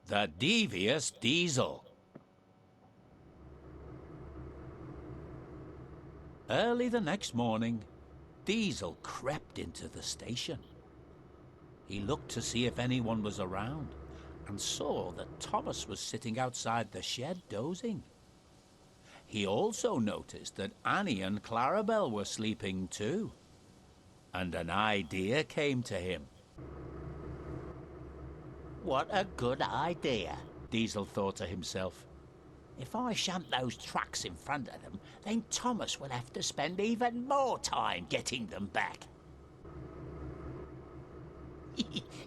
The Devious Diesel. Early the next morning, Diesel crept into the station. He looked to see if anyone was around and saw that Thomas was sitting outside the shed dozing. He also noticed that Annie and Clarabelle were sleeping too. And an idea came to him. What a good idea, Diesel thought to himself. If I shunt those trucks in front of them, then Thomas will have to spend even more time getting them back.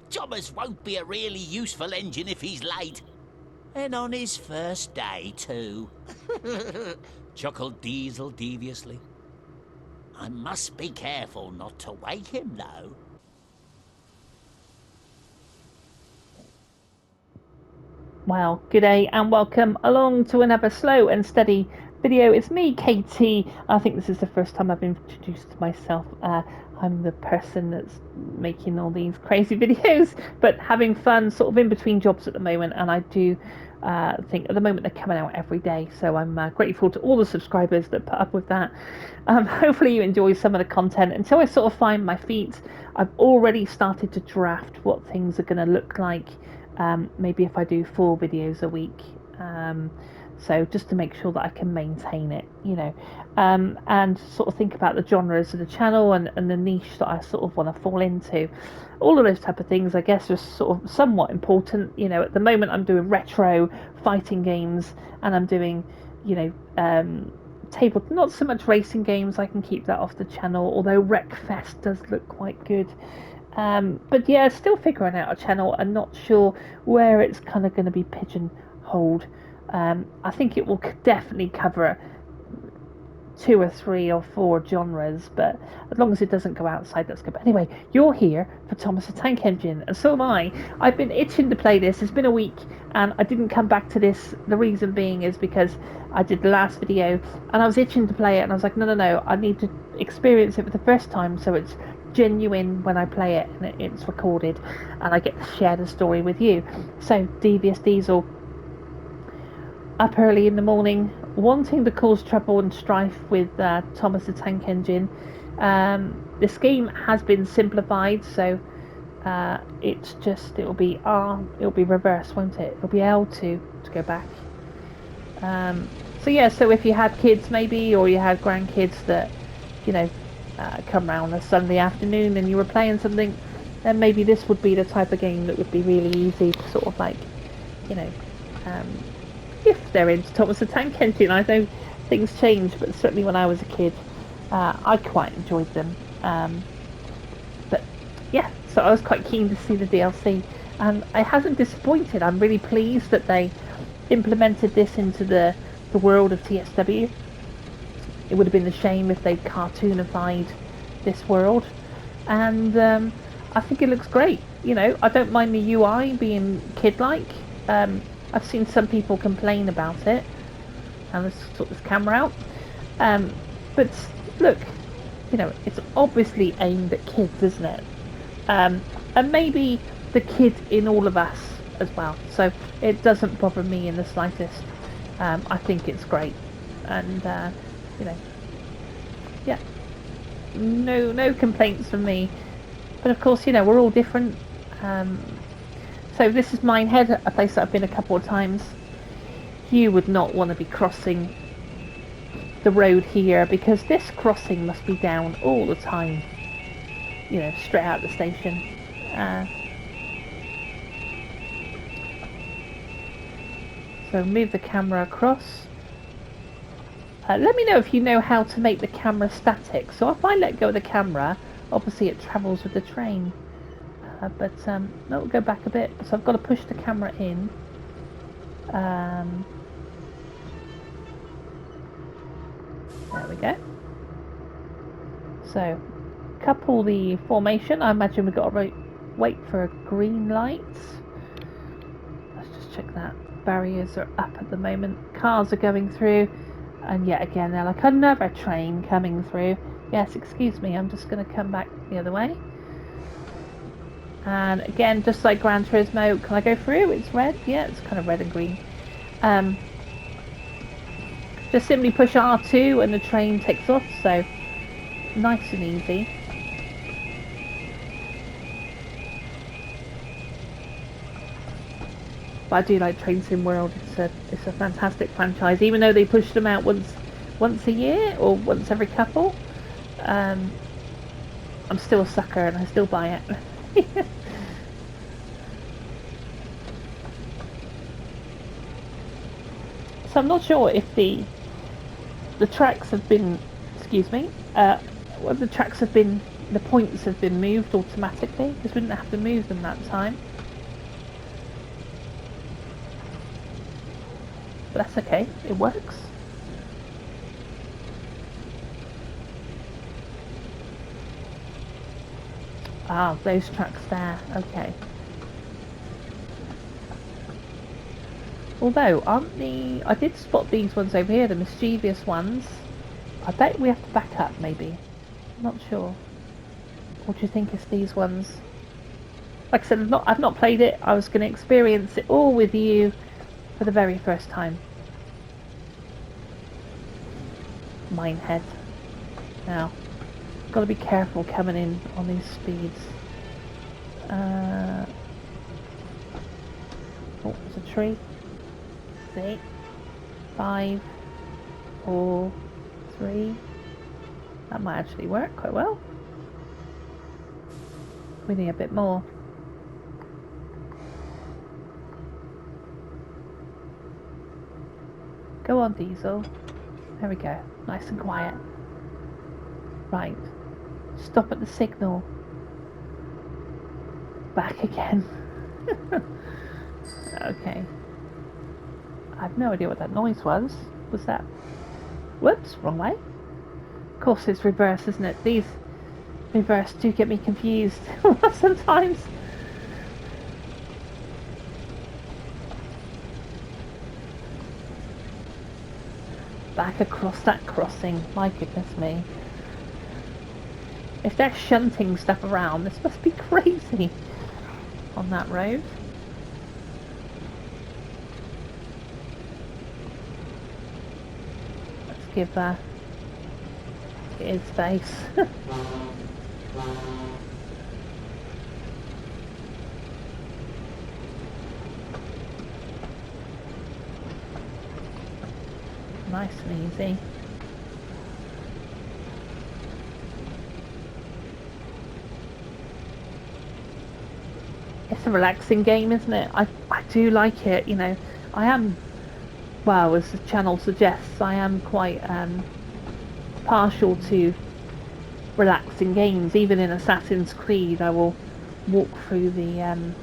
Thomas won't be a really useful engine if he's late. And on his first day, too. Chuckled Diesel deviously. I must be careful not to wake him, though. Well, good day and welcome along to another slow and steady video. It's me, Katie. I think this is the first time I've introduced myself. I'm the person that's making all these crazy videos, but having fun sort of in between jobs at the moment. And I do think at the moment they're coming out every day. So I'm grateful to all the subscribers that put up with that. Hopefully you enjoy some of the content. Until I sort of find my feet, I've already started to draft what things are going to look like. Maybe if I do 4 videos a week, so just to make sure that I can maintain it, and sort of think about the genres of the channel and the niche that I sort of want to fall into. All of those type of things, I guess, are sort of somewhat important. At the moment I'm doing retro fighting games, and I'm doing, table, not so much racing games. I can keep that off the channel, although Wreckfest does look quite good. But yeah, still figuring out a channel and not sure where it's kind of going to be pigeonholed. I think it will definitely cover 2 or 3 or 4 genres, but as long as it doesn't go outside, that's good. But anyway, you're here for Thomas the Tank Engine, and so am I. I've been itching to play this. It's been a week, and I didn't come back to this. The reason being is because I did the last video, and I was itching to play it, and I was like, no, I need to experience it for the first time, so it's genuine when I play it and it's recorded and I get to share the story with you. So Devious Diesel, up early in the morning, wanting to cause trouble and strife with Thomas the Tank Engine. This game has been simplified, so it'll be reverse, won't it? It'll be L2 to go back. So if you had kids maybe, or you had grandkids that come round a Sunday afternoon and you were playing something, then maybe this would be the type of game that would be really easy to sort of like, if they're into Thomas the Tank Engine. I know things change, but certainly when I was a kid, I quite enjoyed them. But yeah, so I was quite keen to see the DLC, and it hasn't disappointed. I'm really pleased that they implemented this into the world of TSW. It would have been a shame if they cartoonified this world, and I think it looks great. I don't mind the UI being kid-like. I've seen some people complain about it, and let's sort this camera out. But look, it's obviously aimed at kids, isn't it? And maybe the kid in all of us as well. So it doesn't bother me in the slightest. I think it's great, and yeah, no complaints from me. But of course, we're all different. So this is Minehead, a place that I've been a couple of times. You would not want to be crossing the road here, because this crossing must be down all the time, straight out the station. So move the camera across. Let me know if you know how to make the camera static. So if I let go of the camera, obviously it travels with the train. But it'll go back a bit. So I've got to push the camera in. There we go. So couple the formation. I imagine we've got to wait for a green light. Let's just check that. Barriers are up at the moment. Cars are going through. And yet again, they're like another train coming through. Yes, excuse me, I'm just going to come back the other way. And again, just like Gran Turismo, can I go through? It's red. Yeah, it's kind of red and green. Just simply push R2 and the train takes off, so nice and easy. But I do like Train Sim World. It's a fantastic franchise, even though they push them out once a year or once every couple. I'm still a sucker and I still buy it. So I'm not sure if the tracks have been, excuse me, whether the tracks have been, the points have been moved automatically, because we didn't have to move them that time. But that's okay, it works. Ah, those tracks there, okay. Although, I did spot these ones over here, the mischievous ones. I bet we have to back up, maybe. I'm not sure. What do you think it's these ones? Like I said, I've not played it. I was going to experience it all with you for the very first time. Minehead. Now, got to be careful coming in on these speeds. Oh, there's a tree. 6, 5, 4, 3. That might actually work quite well. We need a bit more. Go on, Diesel. There we go. Nice and quiet. Right. Stop at the signal. Back again. Okay. I have no idea what that noise was. Was that... Whoops, wrong way. Of course it's reverse, isn't it? These reverse do get me confused sometimes. Back across that crossing. My goodness me. If they're shunting stuff around, this must be crazy on that road. Give his face. Nice and easy. It's a relaxing game, isn't it? I do like it, you know. I am, well, as the channel suggests, I am quite partial to relaxing games. Even in Assassin's Creed, I will walk through the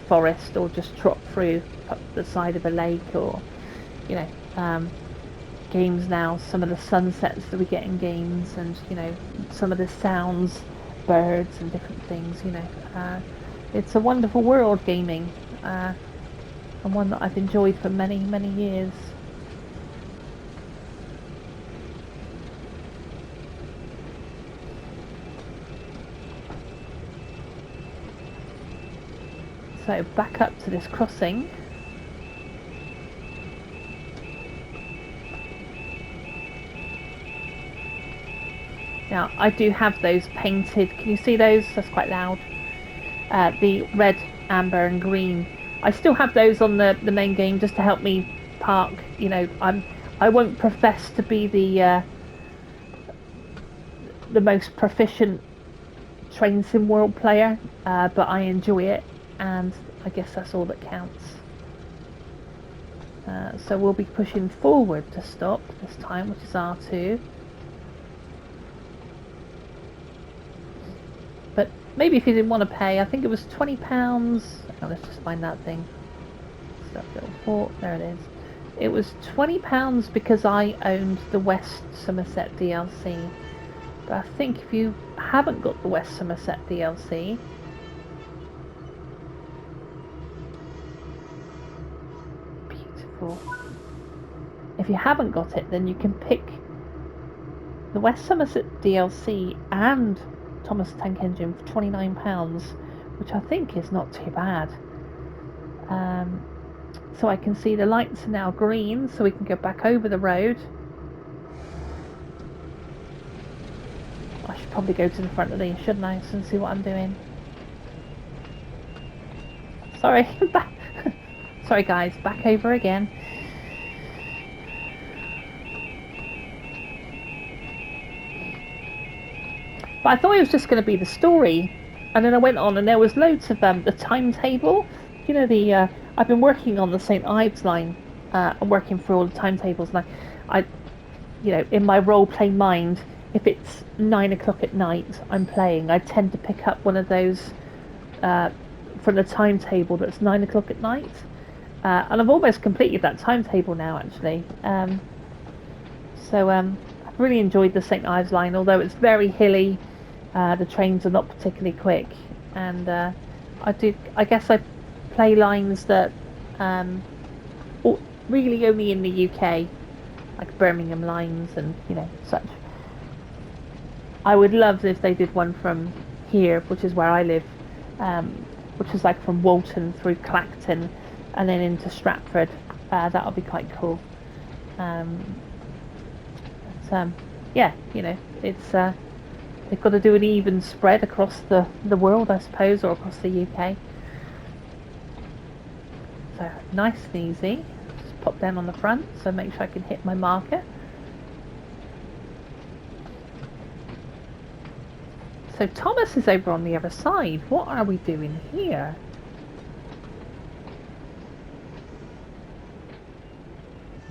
forest or just trot through up the side of a lake, or, you know, games now, some of the sunsets that we get in games, and, you know, some of the sounds, birds and different things, you know. It's a wonderful world, gaming. And one that I've enjoyed for many, many years. So back up to this crossing. Now I do have those painted, can you see those? That's quite loud. The red, amber and green. I still have those on the main game just to help me park. You know, I won't profess to be the most proficient Train Sim World player, but I enjoy it, and I guess that's all that counts. So we'll be pushing forward to stop this time, which is R2. But maybe if you didn't want to pay, I think it was £20. Oh, let's just find that thing. Stuff little fort. There it is. It was £20 because I owned the West Somerset DLC. But I think if you haven't got the West Somerset DLC, beautiful. If you haven't got it, then you can pick the West Somerset DLC and Thomas the Tank Engine for £29, which I think is not too bad. So I can see the lights are now green, so we can go back over the road. I should probably go to the front of these, shouldn't I, and see what I'm doing. Sorry, sorry guys, back over again. But I thought it was just going to be the story, and then I went on and there was loads of the timetable. You know, I've been working on the St. Ives line. I'm working through all the timetables, and I, you know, in my role-play mind, if it's 9 o'clock at night, I'm playing. I tend to pick up one of those from the timetable that's 9 o'clock at night, and I've almost completed that timetable now, actually. So I've really enjoyed the St. Ives line, although it's very hilly. The trains are not particularly quick, and I guess I play lines that really only in the UK, like Birmingham lines and, you know, such. I would love if they did one from here, which is where I live, which is like from Walton through Clacton and then into Stratford. That would be quite cool. Yeah, you know, it's they've got to do an even spread across the world, I suppose, or across the UK. So nice and easy. Just pop down on the front, so make sure I can hit my marker. So Thomas is over on the other side. What are we doing here?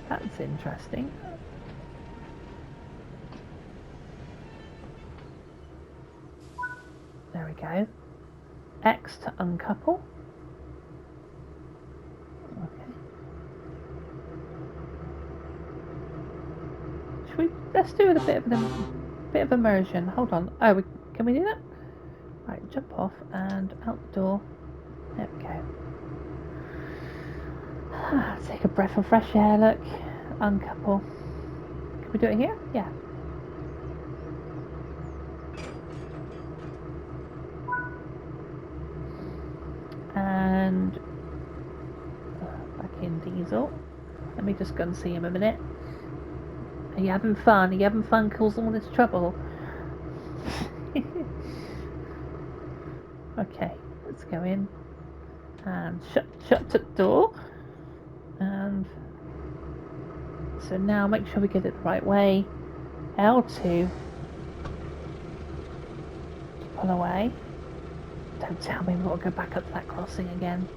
That's interesting. There we go. X to uncouple. Okay. Should we? Let's do it a bit of immersion. Hold on. Oh, can we do that? Right, jump off and out the door. There we go. Take a breath of fresh air. Look, uncouple. Can we do it here? Yeah. And back in Diesel. Let me just go and see him a minute. Are you having fun? Are you having fun causing all this trouble? Okay, let's go in and shut the door. And so now make sure we get it the right way. L2 to pull away. Don't tell me we'll go back up that crossing again.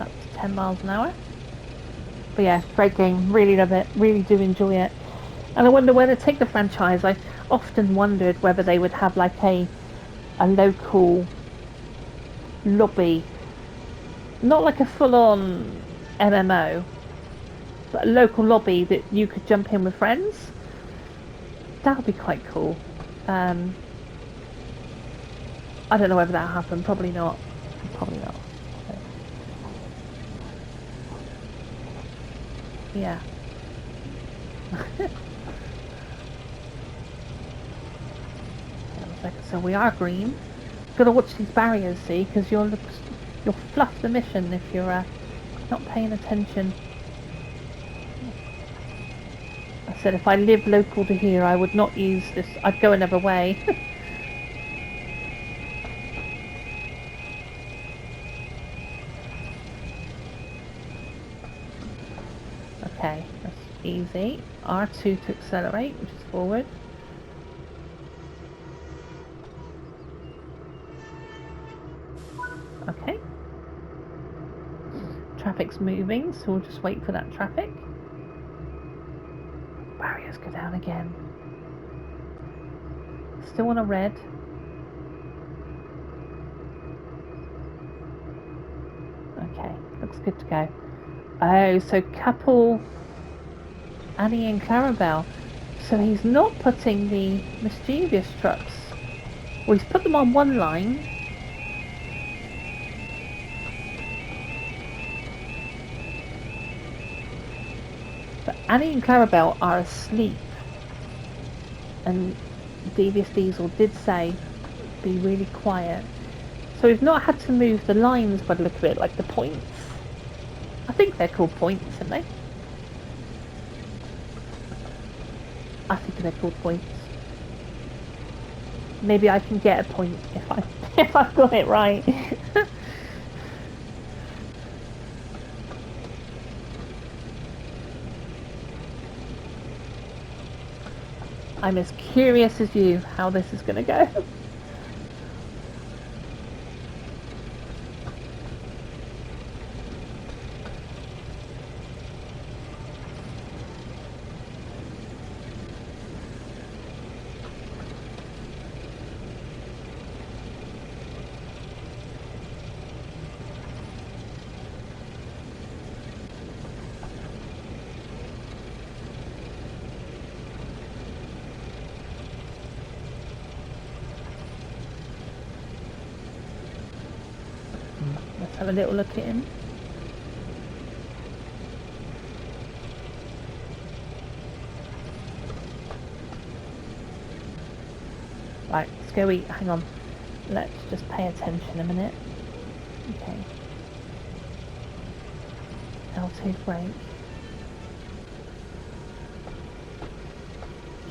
Up to 10 miles an hour. But yeah, great game. Really love it. Really do enjoy it. And I wonder where to take the franchise. I often wondered whether they would have like a local lobby, not like a full-on MMO, but a local lobby that you could jump in with friends. That would be quite cool. I don't know whether that'll happen. Probably not. Probably not. Yeah. So we are green. Got to watch these barriers, see, because you'll fluff the mission if you're not paying attention. I said if I lived local to here, I would not use this. I'd go another way. Okay, that's easy. R2 to accelerate, which is forward. Okay. Traffic's moving, so we'll just wait for that traffic. Barriers go down again. Still on a red. Okay, looks good to go. Oh, so couple Annie and Clarabelle. So he's not putting the mischievous trucks. Well, he's put them on one line. Annie and Clarabelle are asleep. And Devious Diesel did say, be really quiet. So we've not had to move the lines by the look of it, like the points. I think they're called points, aren't they? I think they're called points. Maybe I can get a point if I've got it right. I'm as curious as you how this is going to go. Let's have a little look at him. Right, Scoey, hang on. Let's just pay attention a minute. Okay. L2 brake.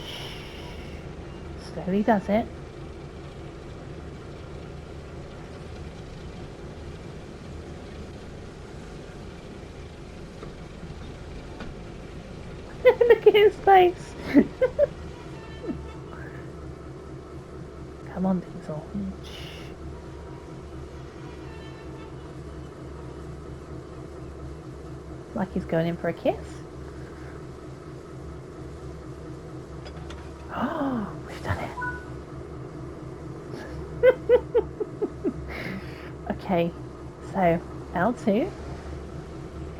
Shh. Slowly does it. Look at his face. Come on, Diesel. Shh. Like he's going in for a kiss. Oh, we've done it. Okay, so L2.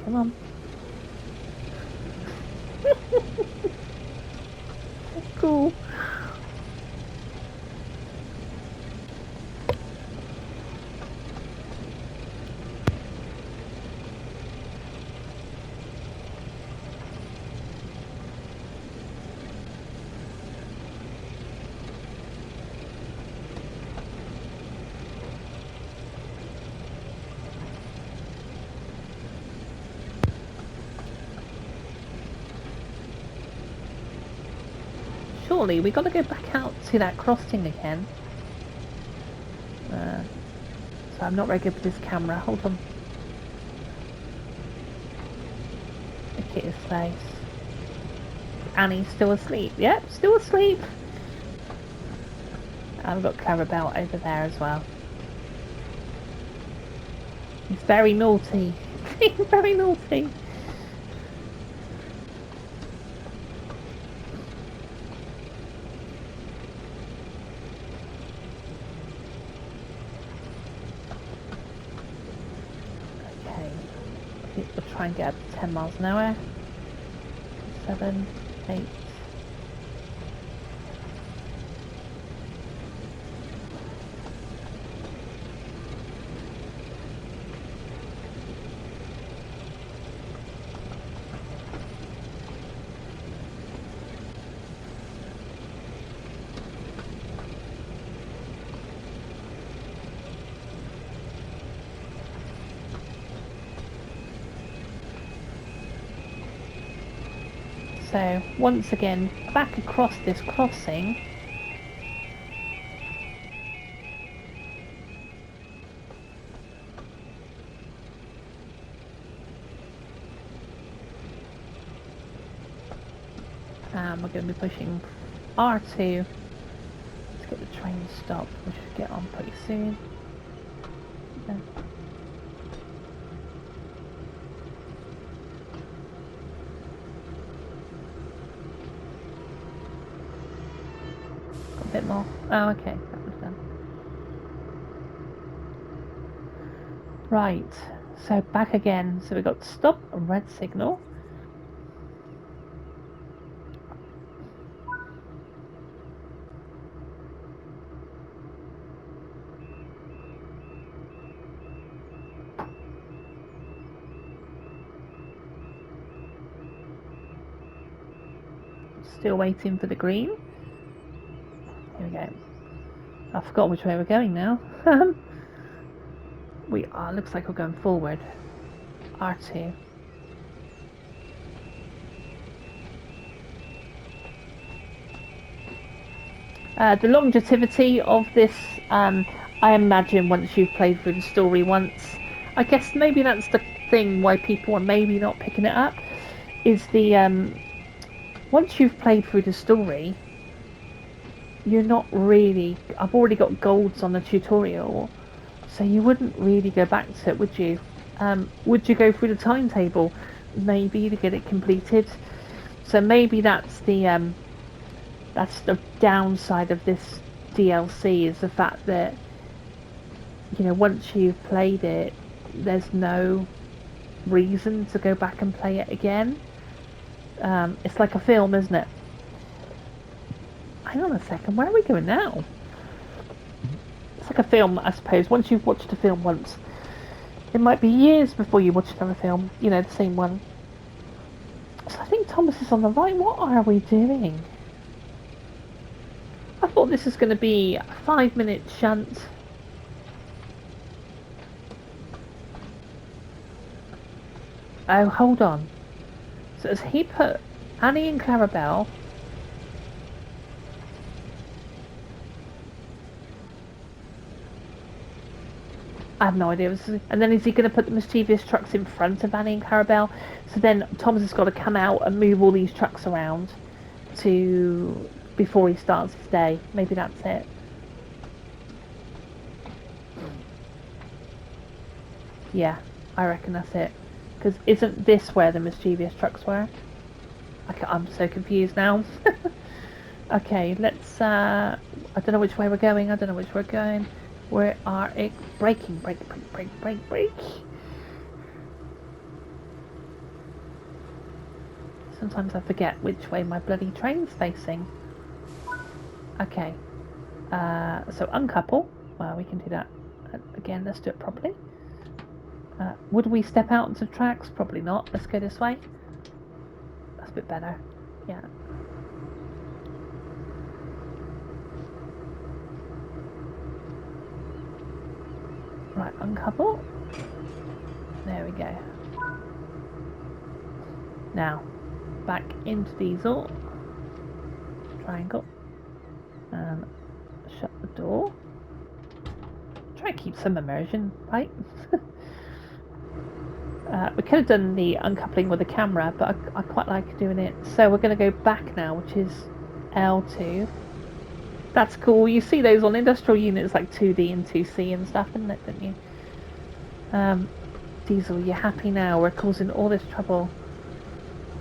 Come on. Cool. Surely we got to go back out to that crossing again. So I'm not very good with this camera. Hold on. Look at his face. Annie's still asleep. Yep, still asleep. I've got Clarabelle over there as well. He's very naughty. He's very naughty. We'll try and get up to 10 miles an hour. 7, 8. So, once again, back across this crossing. And we're going to be pushing R2. Let's get the train stopped. We should get on pretty soon. Yeah. A bit more. Oh, okay, that was done. Right, so back again. So we got stop, a red signal. Still waiting for the green. Here we go. I forgot which way we're going now. We are, looks like we're going forward. R2. The longevity of this, I imagine once you've played through the story once, I guess maybe that's the thing why people are maybe not picking it up, is the, once you've played through the story, you're not really, I've already got golds on the tutorial, so you wouldn't really go back to it, would you? Would you go through the timetable? Maybe, to get it completed. So maybe that's the downside of this DLC, is the fact that, you know, once you've played it, there's no reason to go back and play it again. It's like a film, isn't it? Hang on a second, where are we going now? It's like a film, I suppose. Once you've watched a film once, it might be years before you watch another film, you know, the same one. So I think Thomas is on the right. What are we doing? I thought this was going to be a 5-minute shunt. Oh, hold on. So has he put Annie and Clarabelle? I have no idea. And then is he going to put the mischievous trucks in front of Annie and Clarabelle? So then Thomas has got to come out and move all these trucks around to before he starts his day. Maybe that's it. Yeah, I reckon that's it. Because isn't this where the mischievous trucks were? I'm so confused now. Okay, let's... I don't know which way we're going. We are braking. Brake. Sometimes I forget which way my bloody train's facing. Okay. So uncouple. Well, we can do that. Again, let's do it properly. Would we step out into the tracks? Probably not. Let's go this way. That's a bit better. Yeah. Right, uncouple. There we go. Now, back into diesel. Triangle. And shut the door. Try to keep some immersion, right? We could have done the uncoupling with the camera, but I quite like doing it. So we're going to go back now, which is L2. That's cool. You see those on industrial units like 2D and 2C and stuff, isn't it, don't you? Diesel, you happy now? We're causing all this trouble.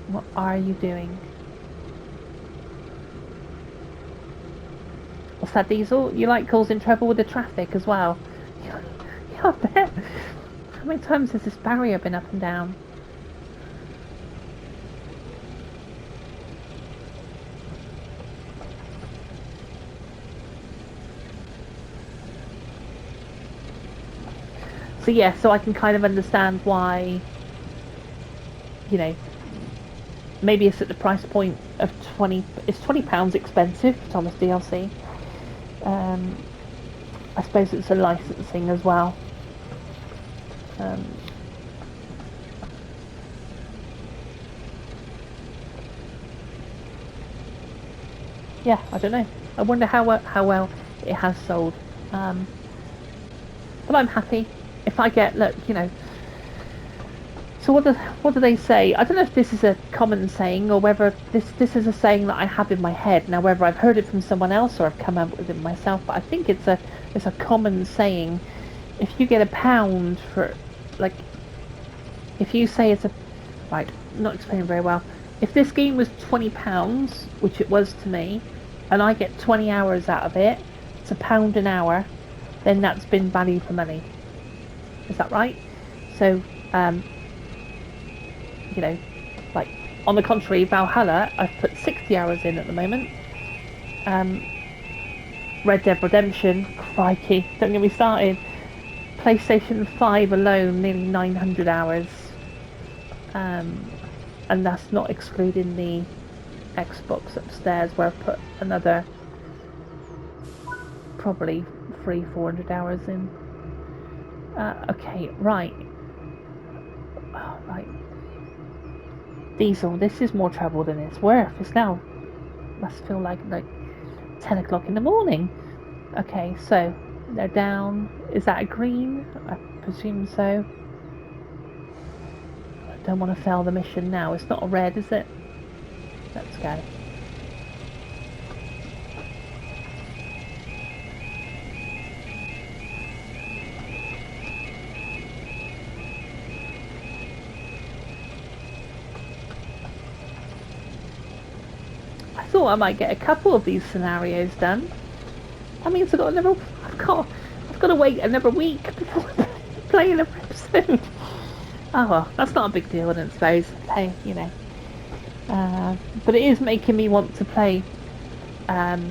What are you doing? What's that, Diesel? You like causing trouble with the traffic as well? Yeah, I bet. How many times has this barrier been up and down? So yeah, so I can kind of understand why, you know, maybe it's at the price point of 20, it's £20 expensive for Thomas DLC. I suppose it's a licensing as well. Yeah, I don't know. I wonder how well it has sold. But I'm happy. If I get, look, you know. So what do they say? I don't know if this is a common saying or whether this is a saying that I have in my head. Now, whether I've heard it from someone else or I've come up with it myself, but I think it's a common saying. If you get £1 for, like, if you say it's a, right, not explaining very well. If this game was £20, which it was to me, and I get 20 hours out of it, it's £1 an hour, then that's been value for money. Is that right? So, you know, like, on the contrary, Valhalla, I've put 60 hours in at the moment. Red Dead Redemption, crikey, don't get me started. PlayStation 5 alone, nearly 900 hours. And that's not excluding the Xbox upstairs where I've put another probably 400 hours in. Okay, right. Oh, right. Diesel, this is more trouble than it's worth. It's now, must feel like 10 o'clock in the morning. Okay, so they're down. Is that a green? I presume so. I don't want to fail the mission now. It's not a red, is it? Let's go. I thought I might get a couple of these scenarios done. That means I've got to wait another week before playing another episode. Oh well, that's not a big deal, I don't suppose. Hey, you know. But it is making me want to play the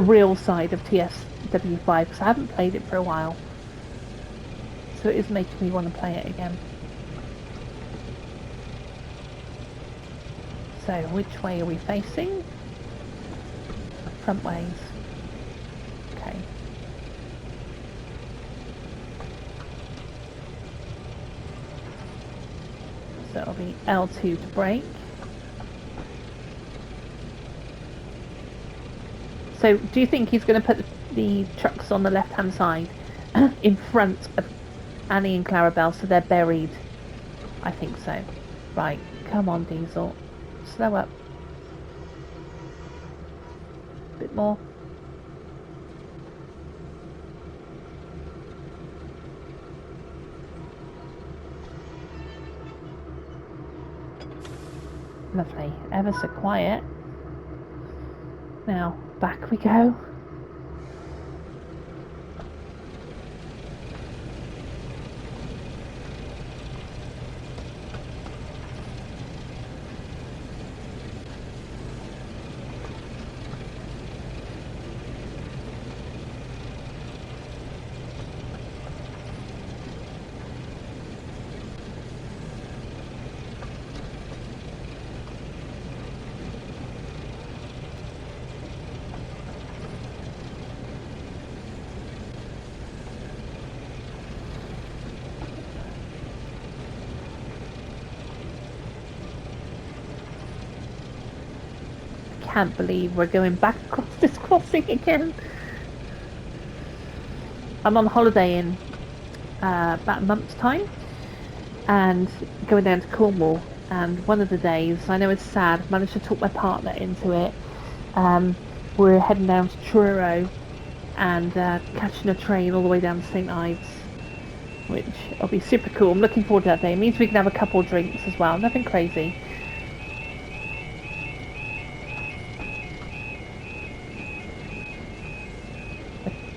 real side of TSW5 because I haven't played it for a while. So it is making me want to play it again. So, which way are we facing? Front ways. Okay. So it'll be L2 to brake. So, do you think he's going to put the trucks on the left-hand side in front of Annie and Clarabelle so they're buried? I think so. Right, come on, Diesel. Slow up. A bit more. Lovely. Ever so quiet. Now, back we go. Can't believe we're going back across this crossing again. I'm on holiday in about a month's time and going down to Cornwall, and one of the days, I know it's sad, managed to talk my partner into it. We're heading down to Truro and catching a train all the way down to St Ives, which will be super cool. I'm looking forward to that day. It means we can have a couple of drinks as well, nothing crazy.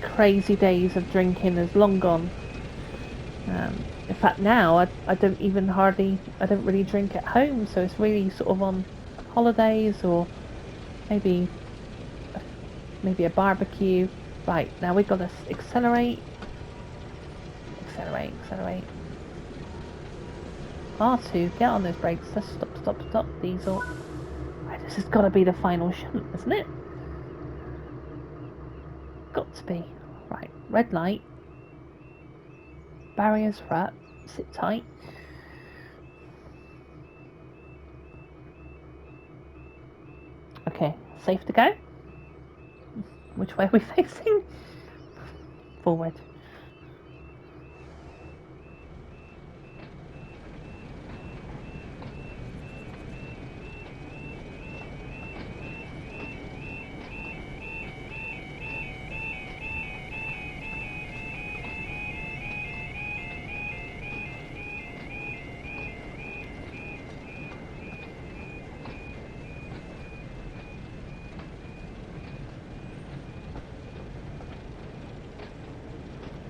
Crazy days of drinking is long gone. In fact, now I don't really drink at home, so it's really sort of on holidays or maybe a barbecue. Right, now we've got to accelerate. R2, get on those brakes. Let's stop, Diesel. Right, this has got to be the final shunt, isn't it? Got to be. Right, red light. Barriers are up. Sit tight. Okay, safe to go. Which way are we facing? Forward.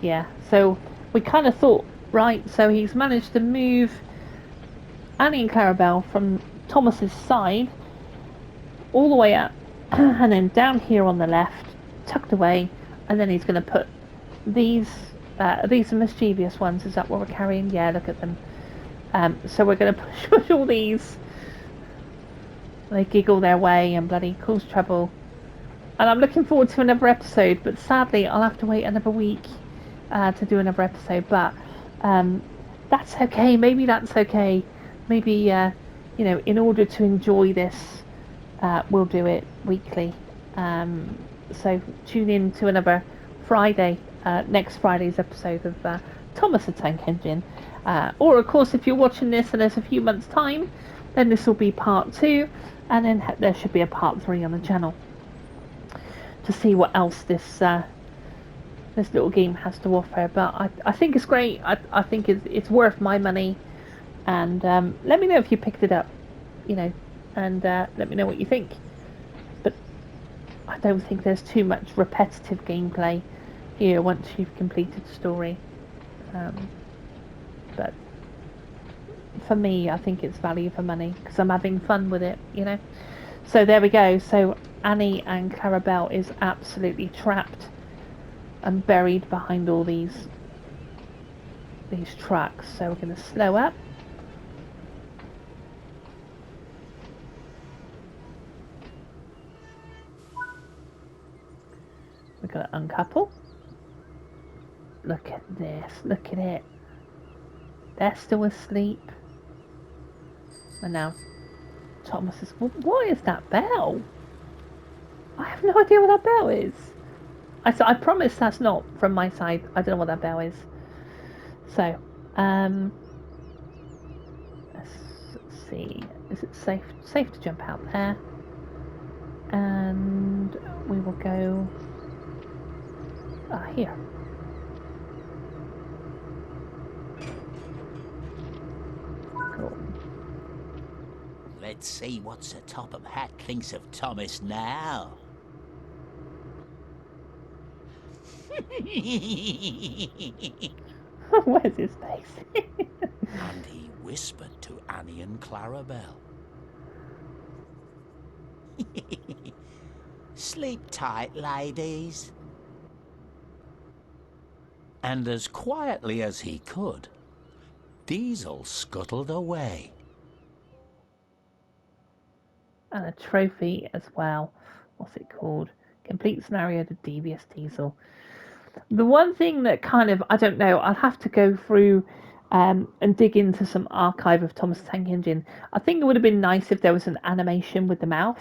Yeah, so we kind of thought, right, so he's managed to move Annie and Clarabelle from Thomas's side all the way up and then down here on the left, tucked away, and then he's going to put these are mischievous ones. Is that what we're carrying? Yeah, look at them. So we're going to push all these They giggle their way and bloody cause trouble. And I'm looking forward to another episode, but sadly I'll have to wait another week to do another episode. But that's okay. Maybe that's okay. Maybe in order to enjoy this, we'll do it weekly. So tune in to another Friday, next Friday's episode of Thomas the Tank Engine. Or of course, if you're watching this and there's a few months' time, then this will be part 2, and then there should be a part 3 on the channel to see what else this little game has to offer. But I think it's great. I think it's worth my money. And let me know if you picked it up, and let me know what you think. But I don't think there's too much repetitive gameplay here once you've completed the story. But for me, I think it's value for money because I'm having fun with it, So there we go. So Annie and Clarabelle is absolutely trapped and buried behind all these trucks. So we're going to slow up. We're going to uncouple. Look at this. Look at it. They're still asleep. And now Thomas is... What is that bell? I have no idea what that bell is. I promise that's not from my side. I don't know what that bell is. So, let's see. Is it safe to jump out there? And we will go here. Cool. Let's see what Sir Topham Hatt thinks of Thomas now. Where's his face? And he whispered to Annie and Clarabelle. Sleep tight, ladies. And as quietly as he could, Diesel scuttled away. And a trophy as well. What's it called? Complete scenario to Devious Diesel. The one thing that kind of, I don't know, I'll have to go through and dig into some archive of Thomas the Tank Engine. I think it would have been nice if there was an animation with the mouth,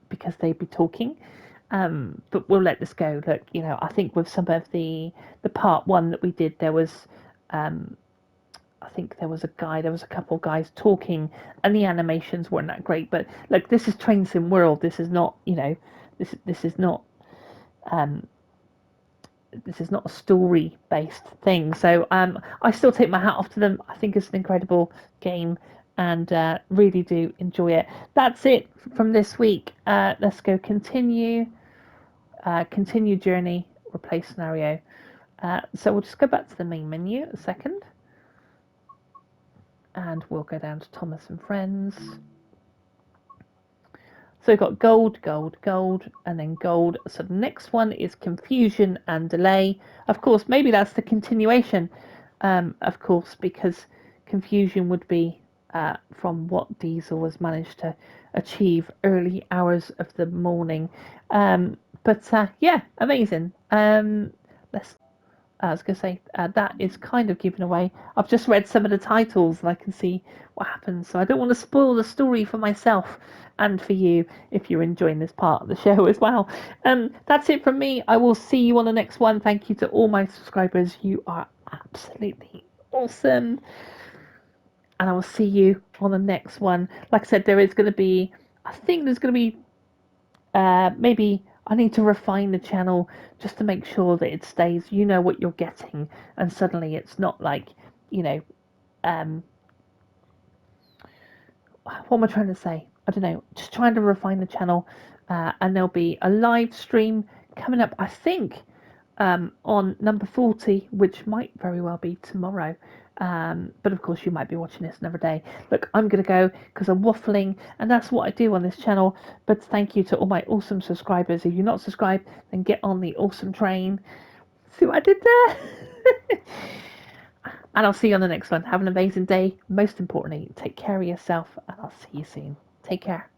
because they'd be talking. But we'll let this go. Look, I think with some of the part 1 that we did, there was, I think there was a couple of guys talking, and the animations weren't that great. But look, this is Train Sim World. This is not, this is not. This is not a story-based thing, so I still take my hat off to them. I think it's an incredible game, and really do enjoy it. That's it from this week. Let's go continue journey, replace scenario. So we'll just go back to the main menu a second, and we'll go down to Thomas and Friends. So we've got gold, and then gold. So the next one is confusion and delay. Of course, maybe that's the continuation, of course, because confusion would be from what Diesel has managed to achieve early hours of the morning. But yeah, amazing. I was going to say, that is kind of given away. I've just read some of the titles and I can see what happens. So I don't want to spoil the story for myself and for you if you're enjoying this part of the show as well. That's it from me. I will see you on the next one. Thank you to all my subscribers. You are absolutely awesome. And I will see you on the next one. Like I said, there is going to be, I think there's going to be, maybe I need to refine the channel just to make sure that it stays, you know what you're getting, and suddenly it's not like, what am I trying to say? I don't know, just trying to refine the channel, and there'll be a live stream coming up, I think, on number 40, which might very well be tomorrow. But of course you might be watching this another day. Look, I'm going to go because I'm waffling, and that's what I do on this channel. But thank you to all my awesome subscribers. If you're not subscribed, then get on the awesome train. See what I did there? And I'll see you on the next one. Have an amazing day. Most importantly, take care of yourself, and I'll see you soon. Take care.